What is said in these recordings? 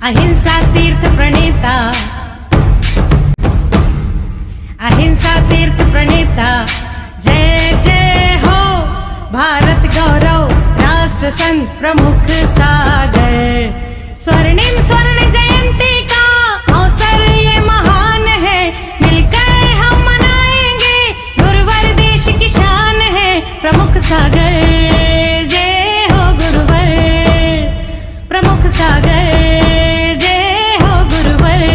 अहिंसा तीर्थ प्रणेता, अहिंसा तीर्थ प्रणेता, जय जय हो भारत गौरव राष्ट्र संत प्रमुख सागर। स्वर्णिम स्वर्ण जयंती का अवसर ये महान है, मिलकर हम मनाएंगे गुरुवर देश की शान है प्रमुख सागर। जय हो गुरुवर प्रमुख सागर, जय हो गुरुवर।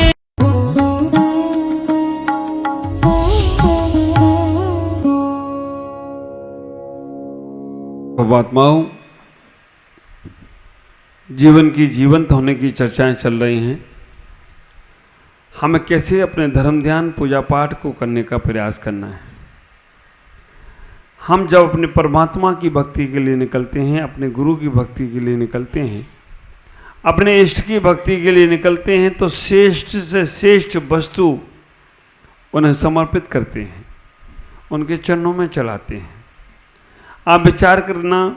महात्माओं, जीवन की जीवंत होने की चर्चाएं चल रही हैं। हमें कैसे अपने धर्म ध्यान पूजा पाठ को करने का प्रयास करना है। हम जब अपने परमात्मा की भक्ति के लिए निकलते हैं, अपने गुरु की भक्ति के लिए निकलते हैं, अपने इष्ट की भक्ति के लिए निकलते हैं, तो श्रेष्ठ से श्रेष्ठ वस्तु उन्हें समर्पित करते हैं, उनके चरणों में चढ़ाते हैं। आप विचार करना,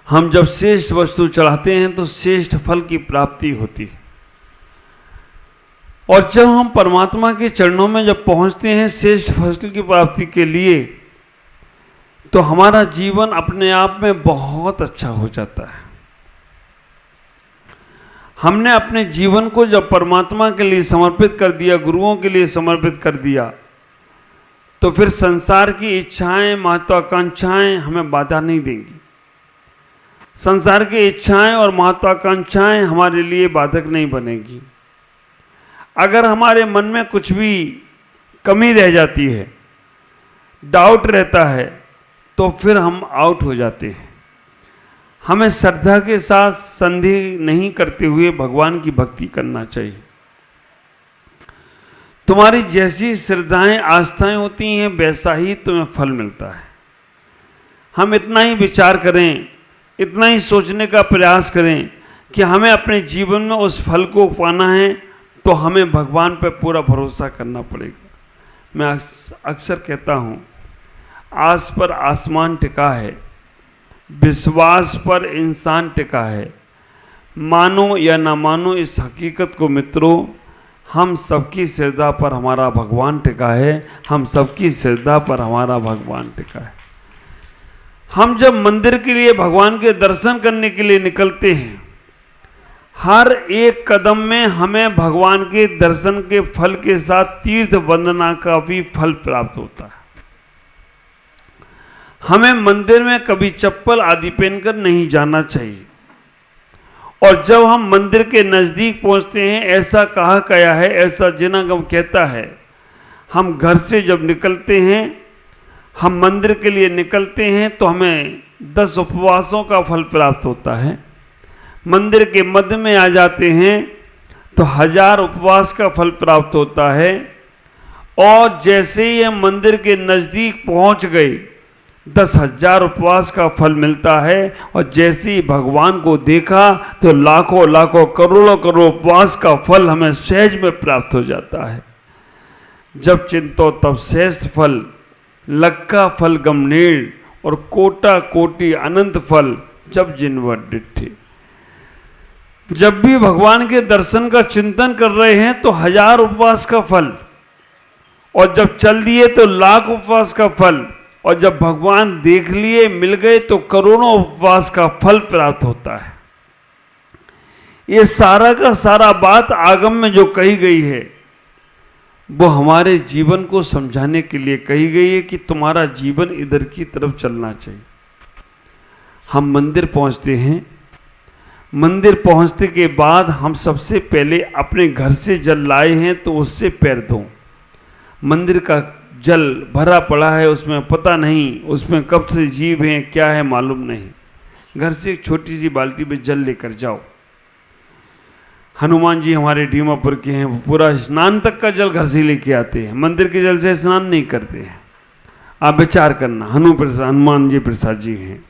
हम जब श्रेष्ठ वस्तु चढ़ाते हैं तो श्रेष्ठ फल की प्राप्ति होती है। और जब हम परमात्मा के चरणों में जब पहुंचते हैं श्रेष्ठ फल की प्राप्ति के लिए, तो हमारा जीवन अपने आप में बहुत अच्छा हो जाता है। हमने अपने जीवन को जब परमात्मा के लिए समर्पित कर दिया, गुरुओं के लिए समर्पित कर दिया, तो फिर संसार की इच्छाएं, महत्वाकांक्षाएं हमें बाधा नहीं देंगी। संसार की इच्छाएं और महत्वाकांक्षाएं हमारे लिए बाधक नहीं बनेगी। अगर हमारे मन में कुछ भी कमी रह जाती है, डाउट रहता है, तो फिर हम आउट हो जाते हैं। हमें श्रद्धा के साथ संदेह नहीं करते हुए भगवान की भक्ति करना चाहिए। तुम्हारी जैसी श्रद्धाएं आस्थाएं होती हैं, वैसा ही तुम्हें फल मिलता है। हम इतना ही विचार करें, इतना ही सोचने का प्रयास करें कि हमें अपने जीवन में उस फल को पाना है, तो हमें भगवान पर पूरा भरोसा करना पड़ेगा। मैं अक्सर कहता हूँ, आस पर आसमान टिका है, विश्वास पर इंसान टिका है। मानो या ना मानो इस हकीकत को मित्रों, हम सबकी श्रद्धा पर हमारा भगवान टिका है। हम सबकी श्रद्धा पर हमारा भगवान टिका है। हम जब मंदिर के लिए, भगवान के दर्शन करने के लिए निकलते हैं, हर एक कदम में हमें भगवान के दर्शन के फल के साथ तीर्थ वंदना का भी फल प्राप्त होता है। हमें मंदिर में कभी चप्पल आदि पहनकर नहीं जाना चाहिए। और जब हम मंदिर के नज़दीक पहुंचते हैं, ऐसा कहा गया है, ऐसा जिनागम कहता है, हम घर से जब निकलते हैं, हम मंदिर के लिए निकलते हैं, तो हमें 10 उपवासों का फल प्राप्त होता है। मंदिर के मध्य में आ जाते हैं तो 1000 उपवास का फल प्राप्त होता है। और जैसे ही हम मंदिर के नज़दीक पहुंच गए, 10,000 उपवास का फल मिलता है। और जैसे ही भगवान को देखा, तो लाखों लाखों करोड़ों करोड़ उपवास का फल हमें सहज में प्राप्त हो जाता है। जब चिंतो तब श्रेष्ठ फल, लक्का फल गमनेड़, और कोटा कोटि अनंत फल जब जिनवर डिठे। जब भी भगवान के दर्शन का चिंतन कर रहे हैं, तो 1000 उपवास का फल, और जब चल दिए तो लाख उपवास का फल, और जब भगवान देख लिए, मिल गए, तो करोड़ों उपवास का फल प्राप्त होता है। ये सारा का सारा बात आगम में जो कही गई है, वो हमारे जीवन को समझाने के लिए कही गई है कि तुम्हारा जीवन इधर की तरफ चलना चाहिए। हम मंदिर पहुंचते हैं, मंदिर पहुंचने के बाद हम सबसे पहले अपने घर से जल लाए हैं, तो उससे पैर धो। मंदिर का जल भरा पड़ा है, उसमें पता नहीं उसमें कब से जीव हैं, क्या है मालूम नहीं। घर से एक छोटी सी बाल्टी में जल लेकर जाओ। हनुमान जी हमारे डीमापुर के हैं, वो पूरा स्नान तक का जल घर से लेके आते हैं, मंदिर के जल से स्नान नहीं करते हैं। आप विचार करना, हनुमान जी प्रसाद जी हैं।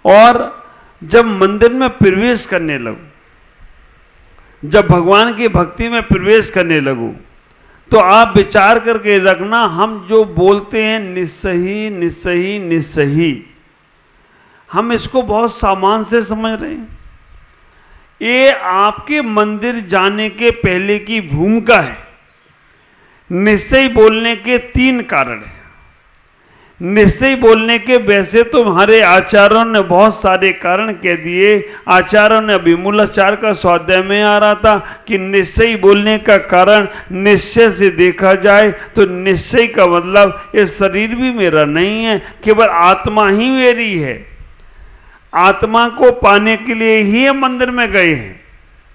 और जब मंदिर में प्रवेश करने लगो, जब भगवान की भक्ति में प्रवेश करने लगो, तो आप विचार करके रखना, हम जो बोलते हैं निस्सही निस्सही निस्सही, हम इसको बहुत सामान से समझ रहे हैं। ये आपके मंदिर जाने के पहले की भूमिका है। निश्चय बोलने के 3 कारण हैं। निश्चय बोलने के वैसे तो हमारे आचार्यों ने बहुत सारे कारण कह दिए। आचार्यों ने अभी मूलाचार का स्वाध्याय में आ रहा था कि निश्चय बोलने का कारण निश्चय से देखा जाए तो निश्चय का मतलब ये शरीर भी मेरा नहीं है, केवल आत्मा ही मेरी है। आत्मा को पाने के लिए ही हम मंदिर में गए हैं।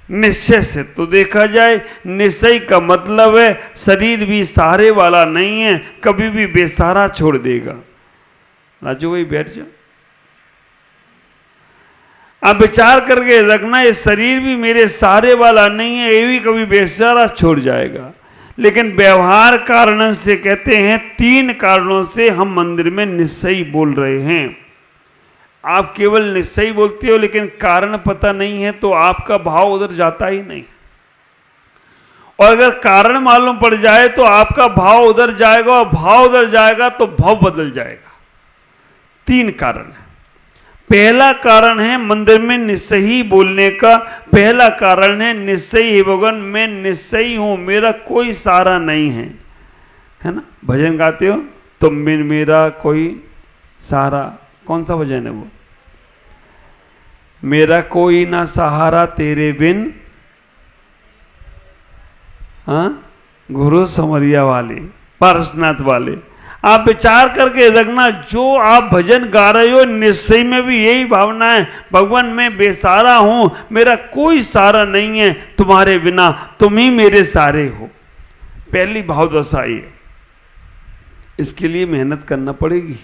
निश्चय से तो देखा जाए, निश्चय का मतलब है शरीर भी सहारे वाला नहीं है, कभी भी बेसहारा छोड़ देगा। राजू भाई बैठ जाओ। आप विचार करके रखना, ये शरीर भी मेरे सहारे वाला नहीं है, ये भी कभी बेसहारा छोड़ जाएगा। लेकिन व्यवहार कारण से कहते हैं 3 कारणों से हम मंदिर में निश्चय बोल रहे हैं। आप केवल निश्चय बोलते हो लेकिन कारण पता नहीं है तो आपका भाव उधर जाता ही नहीं। और अगर कारण मालूम पड़ जाए तो आपका भाव उधर जाएगा, और भाव उधर जाएगा तो भाव बदल जाएगा। 3 कारण है। पहला कारण है मंदिर में निश्चय बोलने का। पहला कारण है निश्चय हे भगवान, मैं निश्चय हूं, मेरा कोई सहारा नहीं है ना। भजन गाते हो तो मेरा कोई सहारा, कौन सा भजन है वो? मेरा कोई ना सहारा तेरे बिन, हाँ, गुरु समरिया वाले, पारसनाथ वाले। आप विचार करके रखना, जो आप भजन गा रहे हो निश्चय में भी यही भावना है, भगवान मैं बेसहारा हूं, मेरा कोई सहारा नहीं है, तुम्हारे बिना तुम ही मेरे सहारे हो। पहली भावदशा ये। इसके लिए मेहनत करना पड़ेगी,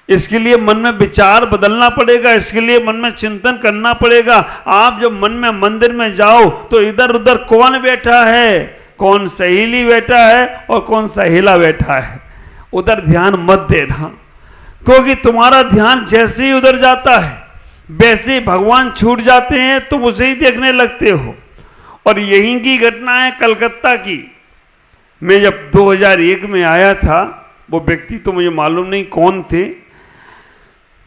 इसके लिए मन में विचार बदलना पड़ेगा, इसके लिए मन में चिंतन करना पड़ेगा। आप जब मन में मंदिर में जाओ तो इधर उधर कौन बैठा है, कौन सहेली बैठा है और कौन सहेला बैठा है, उधर ध्यान मत देना। क्योंकि तुम्हारा ध्यान जैसे ही उधर जाता है वैसे ही भगवान छूट जाते हैं, तुम उसे ही देखने लगते हो। और यहीं की घटना है कलकत्ता की। मैं जब 2001 में आया था, वो व्यक्ति तो मुझे मालूम नहीं कौन थे।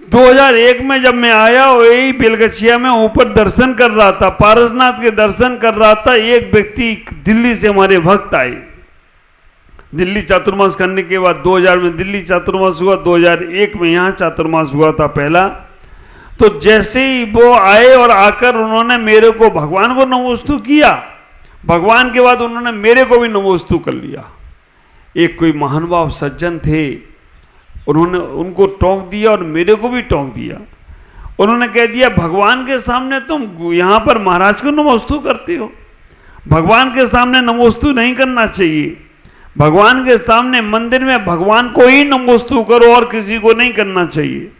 2001 में जब मैं आया, वही बेलगछिया में ऊपर दर्शन कर रहा था, पारसनाथ के दर्शन कर रहा था। एक व्यक्ति दिल्ली से हमारे भक्त आए। दिल्ली चातुर्मास करने के बाद 2000 में दिल्ली चातुर्मास हुआ, 2001 में यहाँ चातुर्मास हुआ था पहला। तो जैसे ही वो आए और आकर उन्होंने मेरे को, भगवान को नमोस्तु किया, भगवान के बाद उन्होंने मेरे को भी नमोस्तु कर लिया। एक कोई महानुभाव सज्जन थे, उन्होंने उनको टोक दिया और मेरे को भी टोक दिया। उन्होंने कह दिया भगवान के सामने तुम यहाँ पर महाराज को नमोस्तु करते हो, भगवान के सामने नमोस्तु नहीं करना चाहिए। भगवान के सामने मंदिर में भगवान को ही नमोस्तु करो और किसी को नहीं करना चाहिए।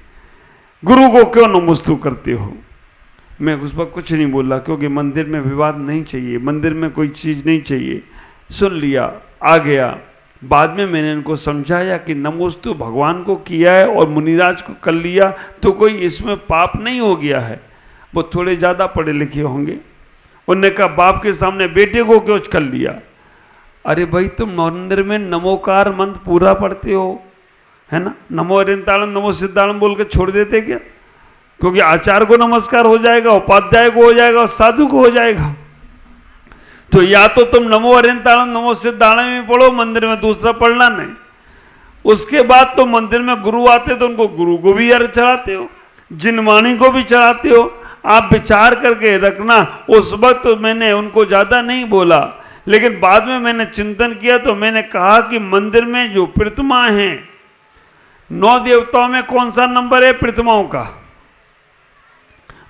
गुरु को क्यों नमोस्तु करते हो? मैं उस पर कुछ नहीं बोला, क्योंकि मंदिर में विवाद नहीं चाहिए, मंदिर में कोई चीज़ नहीं चाहिए। सुन लिया, आ गया। बाद में मैंने इनको समझाया कि नमोस्तु भगवान को किया है और मुनिराज को कर लिया तो कोई इसमें पाप नहीं हो गया है। वो थोड़े ज़्यादा पढ़े लिखे होंगे। उन्होंने कहा बाप के सामने बेटे को क्यों कर लिया? अरे भाई, तुम मंदिर में नमोकार मंत्र पूरा पढ़ते हो, है ना? नमो अरिंताणम नमो सिद्धाणम बोल के छोड़ देते क्या? क्योंकि आचार्य को नमस्कार हो जाएगा, उपाध्याय को हो जाएगा और साधु को हो जाएगा। तो या तो तुम नमो अरिंताणम नमो सिद्धाणम में पढ़ो मंदिर में, दूसरा पढ़ना नहीं। उसके बाद तो मंदिर में गुरु आते तो उनको गुरु को भी अर्घ चढ़ाते हो, जिनवाणी को भी चढ़ाते हो। आप विचार करके रखना। उस वक्त तो मैंने उनको ज़्यादा नहीं बोला, लेकिन बाद में मैंने चिंतन किया तो मैंने कहा कि मंदिर में जो प्रतिमा हैं, 9 देवताओं में कौन सा नंबर है प्रतिमाओं का?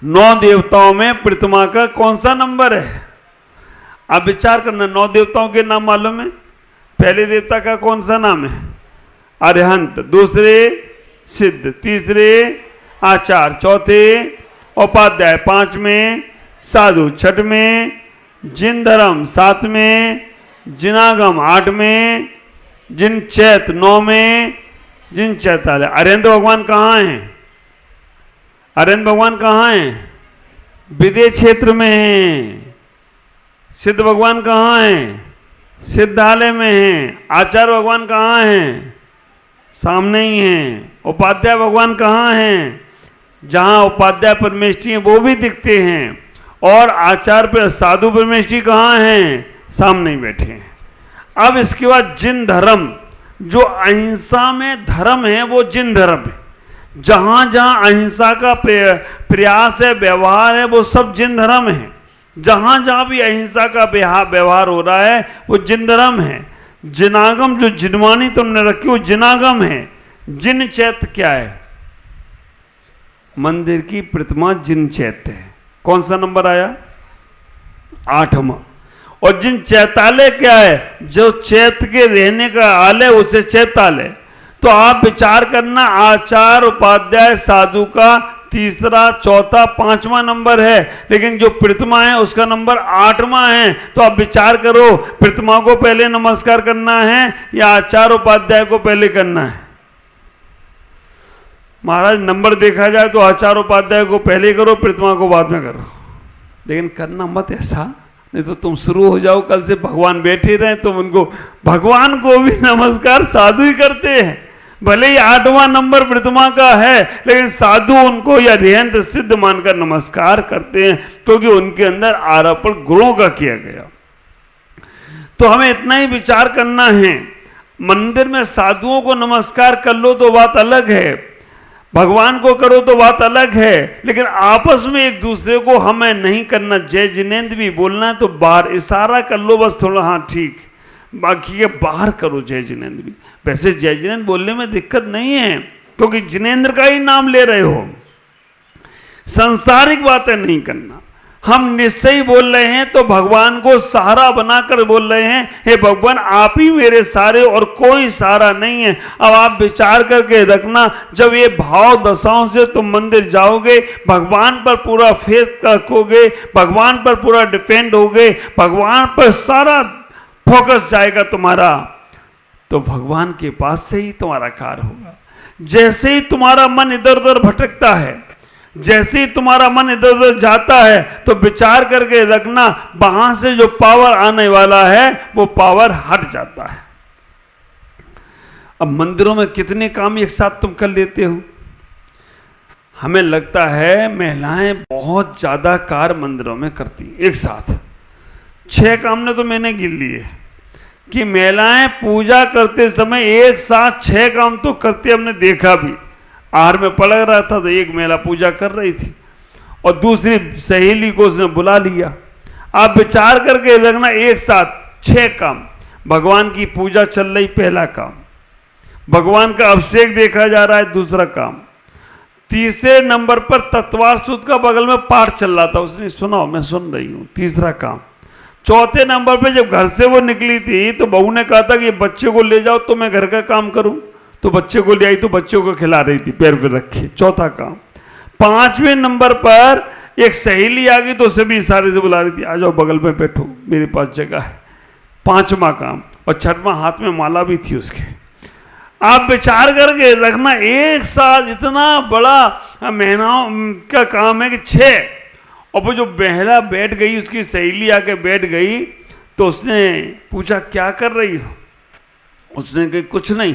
9 देवताओं में प्रतिमा का कौन सा नंबर है? आप विचार करना। 9 देवताओं के नाम मालूम है? पहले देवता का कौन सा नाम है? अरिहंत, दूसरे सिद्ध, तीसरे आचार्य, चौथे उपाध्याय, 5वें साधु, 6वें जिन धर्म, 7वें जिनागम, 8वें जिन चैत, 9वें जिन चैतालय। अरिहंत भगवान कहाँ हैं? अरिहंत भगवान कहाँ हैं? विदेह क्षेत्र में हैं। सिद्ध भगवान कहाँ हैं? सिद्धालय में हैं। आचार्य भगवान कहाँ हैं? सामने ही हैं। उपाध्याय भगवान कहाँ हैं? जहाँ उपाध्याय परमेष्ठी हैं वो भी दिखते हैं। और आचार्य पे साधु परमेश जी कहाँ हैं? सामने ही बैठे हैं। अब इसके बाद जिन धर्म, जो अहिंसा में धर्म है वो जिन धर्म है। जहां जहां अहिंसा का प्रयास है, व्यवहार है, वो सब जिन धर्म है। जहां जहां भी अहिंसा का व्यवहार हो रहा है वो जिन धर्म है। जिनागम, जो जिनवानी तुमने रखी वो जिनागम है। जिन चैत्य क्या है? मंदिर की प्रतिमा जिन चैत्य है। कौन सा नंबर आया? 8वां। और जिन चैतालय क्या है? जो चैत्य के रहने का आलय उसे चैतालय। तो आप विचार करना, आचार्य उपाध्याय साधु का 3रा, 4था, 5वां नंबर है, लेकिन जो प्रतिमा है उसका नंबर 8वां है। तो आप विचार करो, प्रतिमा को पहले नमस्कार करना है या आचार्य उपाध्याय को पहले करना है? महाराज नंबर देखा जाए तो आचार्य उपाध्याय को पहले करो, प्रतिमा को बाद में करो। लेकिन करना मत ऐसा, नहीं तो तुम शुरू हो जाओ कल से भगवान बैठे रहे, तुम उनको, भगवान को भी नमस्कार साधु ही करते हैं। भले ही 8वां नंबर प्रतिमा का है, लेकिन साधु उनको या रहंत सिद्ध मानकर नमस्कार करते हैं, क्योंकि उनके अंदर आरोपण गुणों का किया गया। तो हमें इतना ही विचार करना है। मंदिर में साधुओं को नमस्कार कर लो तो बात अलग है, भगवान को करो तो बात अलग है, लेकिन आपस में एक दूसरे को हमें नहीं करना। जय जिनेंद्र भी बोलना है तो बाहर इशारा कर लो बस थोड़ा, हाँ ठीक, बाकी के बाहर करो जय जिनेंद्र भी। वैसे जय जिनेंद्र बोलने में दिक्कत नहीं है, क्योंकि जिनेंद्र का ही नाम ले रहे हो। सांसारिक बातें नहीं करना। हम निश्चय बोल रहे हैं तो भगवान को सहारा बनाकर बोल रहे हैं, हे भगवान आप ही मेरे सहारे और कोई सहारा नहीं है। अब आप विचार करके रखना, जब ये भाव दशाओं से तुम मंदिर जाओगे, भगवान पर पूरा फेथ रखोगे, भगवान पर पूरा डिपेंड होगे, भगवान पर सारा फोकस जाएगा तुम्हारा, तो भगवान के पास से ही तुम्हारा कार्य होगा। जैसे ही तुम्हारा मन इधर उधर भटकता है, जैसे ही तुम्हारा मन इधर उधर जाता है, तो विचार करके रखना, वहां से जो पावर आने वाला है वो पावर हट जाता है। अब मंदिरों में कितने काम एक साथ तुम कर लेते हो? हमें लगता है महिलाएं बहुत ज्यादा कार्य मंदिरों में करती एक साथ। 6 काम ने तो मैंने गिन लिए कि महिलाएं पूजा करते समय एक साथ 6 काम तो करते, हमने देखा भी। आहार में पड़ रहा था तो एक महिला पूजा कर रही थी और दूसरी सहेली को उसने बुला लिया। आप विचार करके रखना, एक साथ 6 काम। भगवान की पूजा चल रही, पहला काम। भगवान का अभिषेक देखा जा रहा है, दूसरा काम। तीसरे नंबर पर तत्वार सूत्र का बगल में पाठ चल रहा था, उसने सुना, मैं सुन रही हूँ, तीसरा काम। चौथे नंबर पे जब घर से वो निकली थी तो बहू ने कहा था कि बच्चे को ले जाओ तो मैं घर का काम करूं, तो बच्चे को ले आई तो बच्चों को खिला रही थी, पैर पे रखे, चौथा काम। 5वें नंबर पर एक सहेली आ गई तो उसे भी इशारे से बुला रही थी, आ जाओ बगल में बैठो, मेरे पास जगह है, 5वां काम। और 6वां हाथ में माला भी थी उसके। आप विचार करके रखना, एक साथ इतना बड़ा महीनों का काम है कि 6। और वो जो बहला बैठ गई, उसकी सहेली आके बैठ गई तो उसने पूछा क्या कर रही हो? उसने कही कुछ नहीं।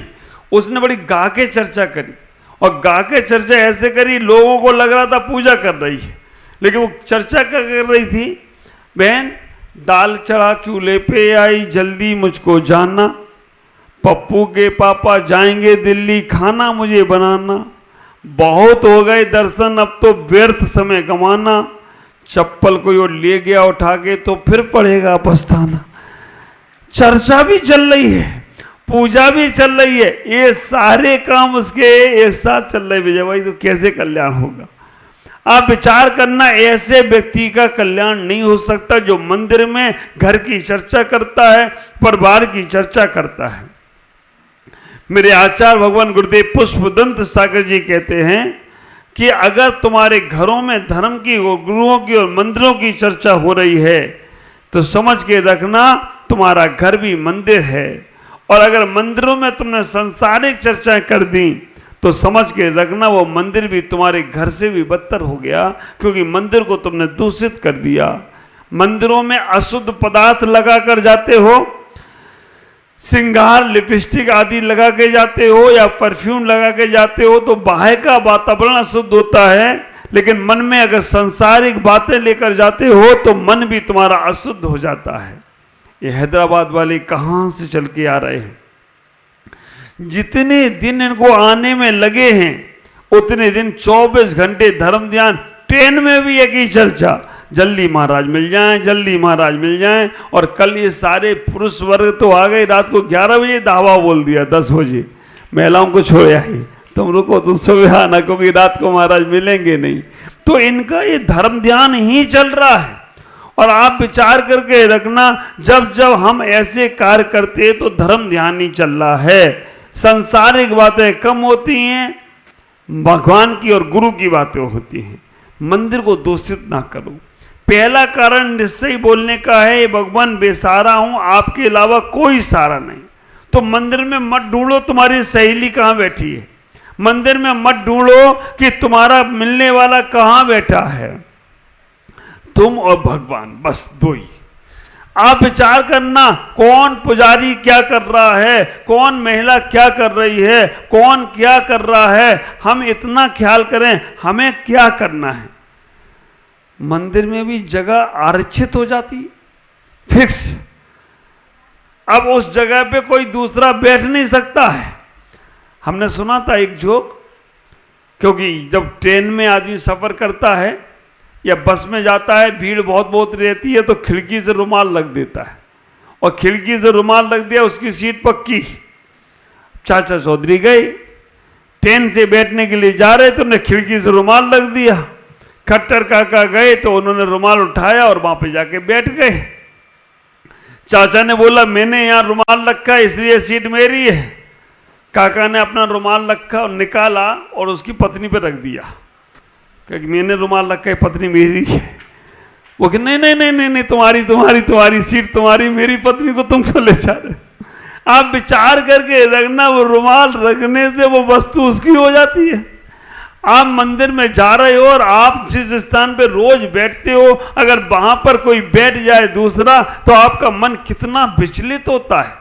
उसने बड़ी गा के चर्चा करी, और गा के चर्चा ऐसे करी लोगों को लग रहा था पूजा कर रही है, लेकिन वो चर्चा क्या कर रही थी? बहन दाल चढ़ा चूल्हे पे आई, जल्दी मुझको जानना, पप्पू के पापा जाएंगे दिल्ली, खाना मुझे बनाना, बहुत हो गए दर्शन अब तो व्यर्थ समय गंवाना, चप्पल कोई और ले गया उठा के तो फिर पड़ेगा पछताना। चर्चा भी चल रही है, पूजा भी चल रही है, ये सारे काम उसके एक साथ चल रहे विजय भाई, तो कैसे कल्याण होगा? आप विचार करना, ऐसे व्यक्ति का कल्याण नहीं हो सकता जो मंदिर में घर की चर्चा करता है, परिवार की चर्चा करता है। मेरे आचार्य भगवान गुरुदेव पुष्पदंत सागर जी कहते हैं कि अगर तुम्हारे घरों में धर्म की, गुरुओं की और मंदिरों की चर्चा हो रही है तो समझ के रखना तुम्हारा घर भी मंदिर है। और अगर मंदिरों में तुमने सांसारिक चर्चाएं कर दी तो समझ के रखना वो मंदिर भी तुम्हारे घर से भी बदतर हो गया, क्योंकि मंदिर को तुमने दूषित कर दिया। मंदिरों में अशुद्ध पदार्थ लगा कर जाते हो, श्रृंगार लिपस्टिक आदि लगा के जाते हो या परफ्यूम लगा के जाते हो, तो बाहर का वातावरण अशुद्ध होता है, लेकिन मन में अगर सांसारिक बातें लेकर जाते हो तो मन भी तुम्हारा अशुद्ध हो जाता है। ये हैदराबाद वाले कहां से चल के आ रहे हैं, जितने दिन इनको आने में लगे हैं उतने दिन 24 घंटे धर्म ध्यान, ट्रेन में भी एक ही चर्चा, जल्दी महाराज मिल जाएं, जल्दी महाराज मिल जाएं। और कल ये सारे पुरुष वर्ग तो आ गए, रात को 11 बजे दावा बोल दिया, 10 बजे महिलाओं को छोड़ा ही, तुम रुको, तुम सुबह आना क्योंकि रात को महाराज मिलेंगे नहीं। तो इनका ये धर्म ध्यान ही चल रहा है। और आप विचार करके रखना, जब जब हम ऐसे कार्य करते हैं तो धर्म ध्यान ही चल रहा है, संसारिक बातें कम होती हैं, भगवान की और गुरु की बातें होती हैं। मंदिर को दूषित ना करो। पहला कारण निश्चय बोलने का है, ये भगवान बेसहारा हूं, आपके अलावा कोई सहारा नहीं। तो मंदिर में मत ढूंढो तुम्हारी सहेली कहां बैठी है, मंदिर में मत ढूंढो कि तुम्हारा मिलने वाला कहां बैठा है, तुम और भगवान, बस दो ही। आप विचार करना, कौन पुजारी क्या कर रहा है, कौन महिला क्या कर रही है, कौन क्या कर रहा है, हम इतना ख्याल करें हमें क्या करना है। मंदिर में भी जगह आरक्षित हो जाती है, फिक्स। अब उस जगह पे कोई दूसरा बैठ नहीं सकता है। हमने सुना था एक जोक, क्योंकि जब ट्रेन में आदमी सफर करता है या बस में जाता है, भीड़ बहुत बहुत रहती है, तो खिड़की से रुमाल लग देता है, और खिड़की से रुमाल लग दिया, उसकी सीट पक्की। चाचा चौधरी गए, ट्रेन से बैठने के लिए जा रहे तो उन्हें खिड़की से रुमाल लग दिया। खट्टर काका गए तो उन्होंने रुमाल उठाया और वहां पे जाके बैठ गए। चाचा ने बोला मैंने यहाँ रुमाल रखा इसलिए सीट मेरी है। काका ने अपना रुमाल रखा और निकाला और उसकी पत्नी पे रख दिया, क्योंकि मैंने रुमाल रखा है, पत्नी मेरी है। वो कि नहीं नहीं नहीं नहीं नहीं, तुम्हारी तुम्हारी तुम्हारी सीट तुम्हारी, मेरी पत्नी को तुम क्यों ले जा रहे। आप विचार करके रखना, वो रुमाल रखने से वो वस्तु उसकी हो जाती है। आप मंदिर में जा रहे हो और आप जिस स्थान पे रोज बैठते हो, अगर वहां पर कोई बैठ जाए दूसरा, तो आपका मन कितना विचलित होता है।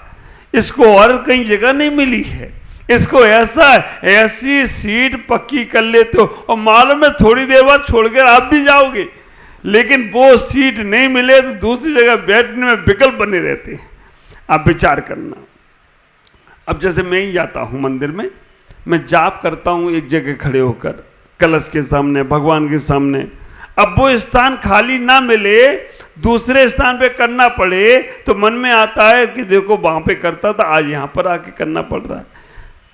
इसको और कहीं जगह नहीं मिली है, इसको ऐसी सीट पक्की कर लेते हो और मालूम है थोड़ी देर बाद छोड़कर आप भी जाओगे, लेकिन वो सीट नहीं मिले तो दूसरी जगह बैठने में विकल्प बने रहते हैं। आप विचार करना, अब जैसे मैं ही जाता हूं मंदिर में, मैं जाप करता हूं एक जगह खड़े होकर, कलश के सामने, भगवान के सामने। अब वो स्थान खाली ना मिले, दूसरे स्थान पे करना पड़े, तो मन में आता है कि देखो वहां पे करता था, आज यहां पर आके करना पड़ रहा है।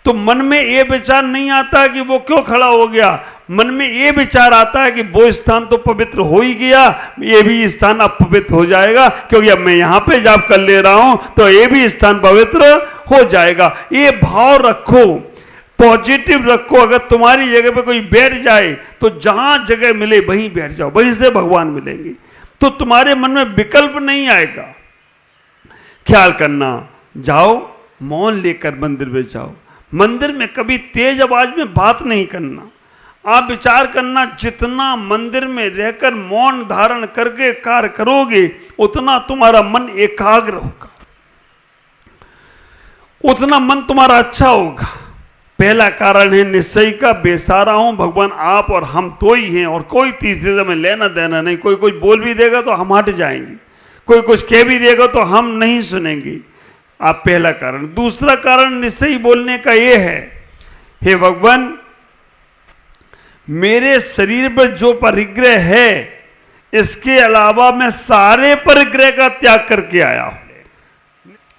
तो मन में ये विचार नहीं आता कि वो क्यों खड़ा हो गया, मन में ये विचार आता है कि वो स्थान तो पवित्र हो ही गया, ये भी स्थान अब पवित्र हो जाएगा, क्योंकि अब मैं यहाँ पे जाप कर ले रहा हूं तो ये भी स्थान पवित्र हो जाएगा। ये भाव रखो, पॉजिटिव रखो। अगर तुम्हारी जगह पे कोई बैठ जाए तो जहां जगह मिले वहीं बैठ जाओ, वहीं से भगवान मिलेंगे, तो तुम्हारे मन में विकल्प नहीं आएगा। ख्याल करना, जाओ मौन लेकर मंदिर में जाओ, मंदिर में कभी तेज आवाज में बात नहीं करना। आप विचार करना, जितना मंदिर में रहकर मौन धारण करके कार्य करोगे उतना तुम्हारा मन एकाग्र होगा, उतना मन तुम्हारा अच्छा होगा। पहला कारण है निश्चय का, बेसहारा हूं, भगवान आप और हम तो ही हैं और कोई तीसरे से में लेना देना नहीं। कोई कुछ बोल भी देगा तो हम हट जाएंगे, कोई कुछ कह भी देगा तो हम नहीं सुनेंगे। आप पहला कारण। दूसरा कारण निश्चय बोलने का यह है, हे भगवान मेरे शरीर पर जो परिग्रह है इसके अलावा मैं सारे परिग्रह का त्याग करके आया हूं।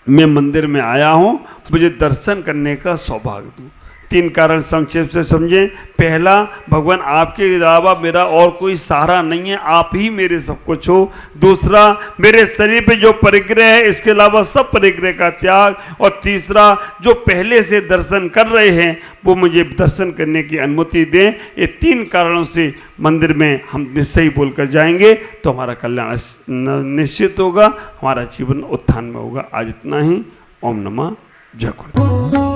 मैं मंदिर में आया हूं, मुझे दर्शन करने का सौभाग्य दो। 3 कारण संक्षेप से समझें। पहला, भगवान आपके अलावा मेरा और कोई सहारा नहीं है, आप ही मेरे सब कुछ हो। दूसरा, मेरे शरीर पे जो परिग्रह है इसके अलावा सब परिग्रह का त्याग। और तीसरा, जो पहले से दर्शन कर रहे हैं वो मुझे दर्शन करने की अनुमति दें। ये 3 कारणों से मंदिर में हम निश्चय बोलकर जाएंगे तो हमारा कल्याण निश्चित होगा, हमारा जीवन उत्थान में होगा। आज इतना ही। ओम नमः जय गुरुदेव।